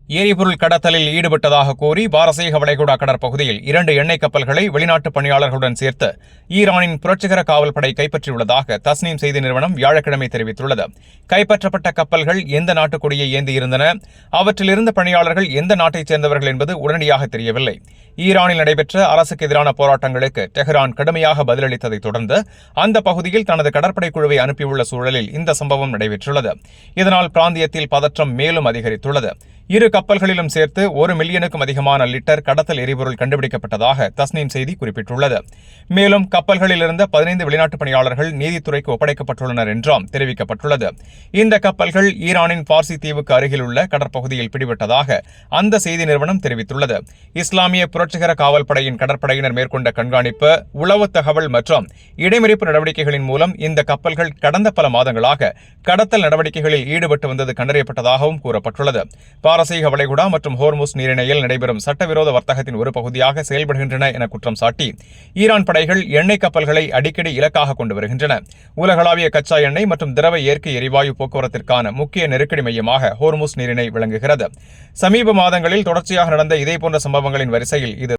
எரிபொருள் கடத்தலில் ஈடுபட்டதாக கூறி பாரசீக வளைகுடா கடற்பகுதியில் 2 எண்ணெய் கப்பல்களை வெளிநாட்டு பணியாளர்களுடன் சேர்த்து ஈரானின் புரட்சிகர காவல்படை கைப்பற்றியுள்ளதாக தஸ்னீம் செய்தி நிறுவனம் வியாழக்கிழமை தெரிவித்துள்ளது. கைப்பற்றப்பட்ட கப்பல்கள் எந்த நாட்டுக் கொடியை ஏந்தியிருந்தன, அவற்றில் இருந்த பணியாளர்கள் எந்த நாட்டைச் சேர்ந்தவர்கள் என்பது உடனடியாக தெரியவில்லை. ஈரானில் நடைபெற்ற அரசுக்கு எதிரான போராட்டங்களுக்கு டெஹ்ரான் கடுமையாக பதிலளித்ததைத் தொடர்ந்து அந்த பகுதியில் தனது கடற்படை குழுவை அனுப்பியுள்ள சூழலில் இந்த சம்பவம் நடைபெற்றுள்ளது. இதனால் பிராந்தியத்தில் பதற்றம் மேலும் அதிகரித்துள்ளது. இரு கப்பல்களிலும் சேர்த்து 1 மில்லியனுக்கும் அதிகமான லிட்டர் கடத்தல் எரிபொருள் கண்டுபிடிக்கப்பட்டதாக தஸ்னீம் செய்தி குறிப்பிட்டுள்ளது. மேலும் கப்பல்களில் இருந்த 15 வெளிநாட்டு பணியாளர்கள் நீதித்துறைக்கு ஒப்படைக்கப்பட்டுள்ளனர் என்றும் தெரிவிக்கப்பட்டுள்ளது. இந்த கப்பல்கள் ஈரானின் பார்சி தீவுக்கு அருகில் உள்ள கடற்பகுதியில் பிடிபட்டதாக அந்த செய்தி நிறுவனம் தெரிவித்துள்ளது. இஸ்லாமிய புரட்சிகர காவல்படையின் கடற்படையினர் மேற்கொண்ட கண்காணிப்பு, உளவு தகவல் மற்றும் இடைமறிப்பு நடவடிக்கைகளின் மூலம் இந்த கப்பல்கள் கடந்த பல மாதங்களாக கடத்தல் நடவடிக்கைகளில் ஈடுபட்டு வந்தது கண்டறியப்பட்டதாகவும் கூறப்பட்டுள்ளது. பாரசீக வளைகுடா மற்றும் ஹோர்முஸ் நீரிணையில் நடைபெறும் சட்டவிரோத வர்த்தகத்தின் ஒரு பகுதியாக செயல்படுகின்றன என குற்றம் சாட்டி ஈரான் படைகள் எண்ணெய் கப்பல்களை அடிக்கடி இலக்காக கொண்டு வருகின்றன. உலகளாவிய கச்சா எண்ணெய் மற்றும் திரவ இயற்கை எரிவாயு போக்குவரத்திற்கான முக்கிய நெருக்கடி மையமாக ஹோர்முஸ் நீரிணை விளங்குகிறது. சமீப மாதங்களில் தொடர்ச்சியாக நடந்த இதேபோன்ற சம்பவங்களின் வரிசையில் இது